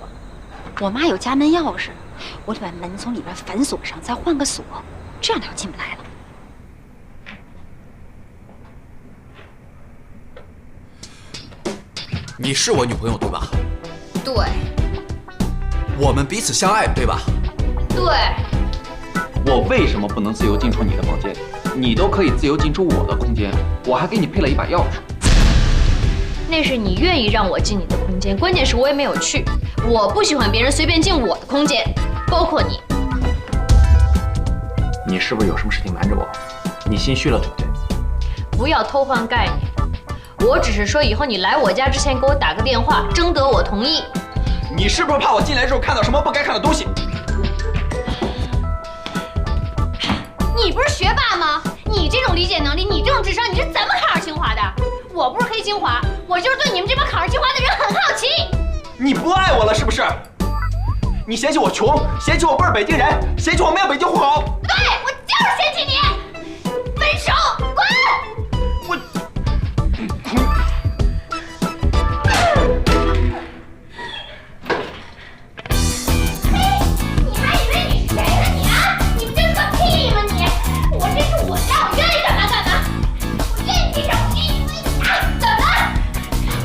我妈有家门钥匙，我得把门从里边反锁上，再换个锁，这样她就进不来了。你是我女朋友对吧？对。我们彼此相爱对吧？对。我为什么不能自由进出你的房间？你都可以自由进出我的空间，我还给你配了一把钥匙。那是你愿意让我进你的空间，关键是我也没有去。我不喜欢别人随便进我的空间，包括你。你是不是有什么事情瞒着我？你心虚了对不对？不要偷换概念，我只是说以后你来我家之前给我打个电话，征得我同意。你是不是怕我进来之后看到什么不该看的东西？你不是学霸吗？你这种理解能力，你这种智商，你是怎么考上清华的？我不是黑清华，我就是对你们这帮考上清华的人很好奇。你不爱我了是不是？你嫌弃我穷，嫌弃我不是北京人，嫌弃我没有北京户口。对，我就是嫌弃你。分手，滚！你还以为你是谁呢你啊？你们真个屁吗你？我这是我家，我愿意干嘛干嘛，我愿意地上，我愿意蹲啊！怎么了？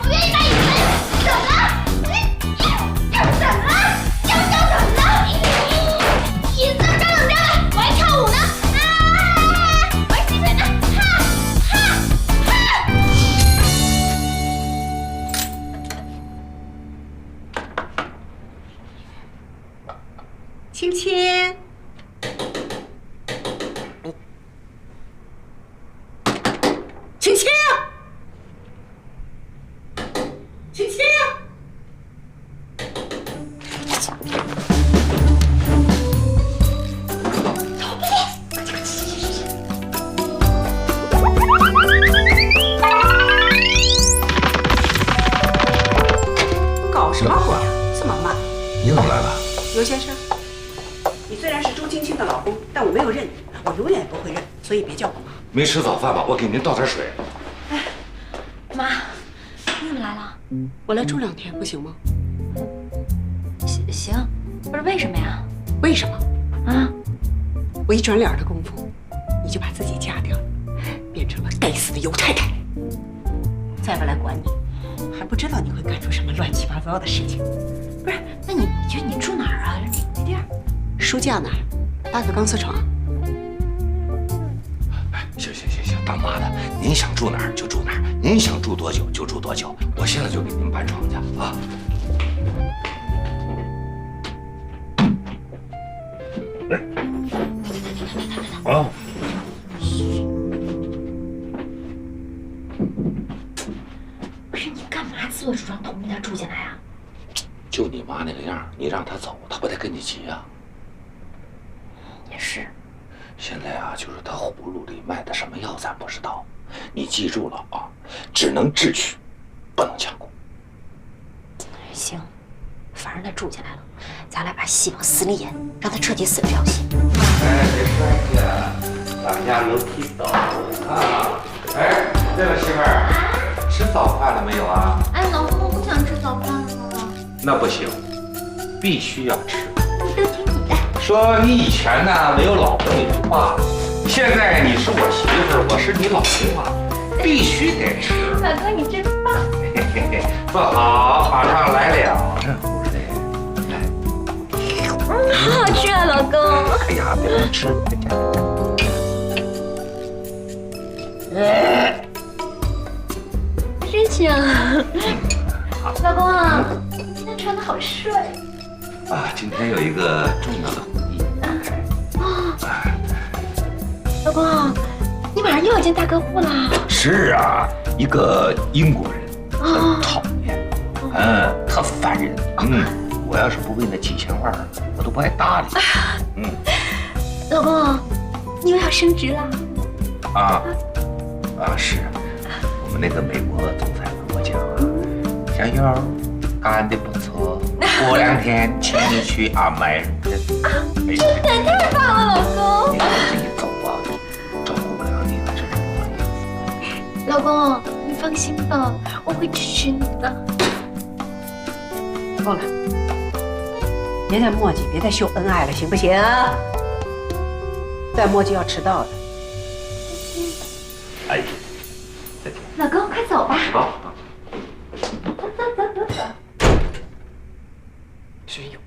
我愿意把你蹲，怎么了？怎么了？怎么了？你怎么张着？我还跳舞呢！我还洗腿呢！青青。青青，青青，搞什么活呀？这么慢！你怎么来了？刘先生，你虽然是周青青的老公，但我没有认你，我永远也不会认，所以别叫我妈。没吃早饭吧？我给您倒点水。妈，你怎么来了？我来住2天，不行吗？行，不是为什么呀？为什么？啊？我一转脸的功夫，你就把自己嫁掉了，变成了该死的尤太太。再不来管你，还不知道你会干出什么乱七八糟的事情。不是，那你觉得你住哪儿啊？那地儿？书架那儿，搭个钢丝床。行，当妈的，您想住哪儿就住哪儿，您想住多久就住多久。我现在就给您搬床去啊！啊！不是你干嘛自作主张同意他住进来啊？你让他走，他不得跟你急啊？也是。现在啊，就是他葫芦里卖的什么药咱不知道，你记住了啊，只能智取，不能强攻。行，反正他住进来了，咱俩把戏往死里演，让他彻底死了条心。哎，这帅哥，咱们家楼梯走啊！哎，对了，媳妇儿，吃早饭了没有啊？哎，老公，我不想吃早饭了。那不行，必须要吃。都听你的。说你以前呢没有老婆那句话，现在你是我媳妇儿，我是你老公啊，必须得吃。老公，你真棒。嘿嘿嘿，坐好，马上来了。这胡子好好吃啊，老公。哎呀，别乱吃。真香。老公啊，你今天穿的好帅。啊，今天有一个重要的会议。老公，你马上又要见大客户了。是啊，一个英国人，很讨厌，特烦人。我要是不为那几千万，我都不爱搭理。老公，你又要升职了？是，我们那个美国总裁跟我讲啊，小优干得不错，过2天请你去买人。真的太棒了，老公！你赶紧走吧，照顾不了你了，真是不好意思。老公，你放心吧，我会支持你的。够了，别再磨叽，别再秀恩爱了，行不行？再磨叽要迟到的。哎，再见。老公，快走吧。好。走。真有。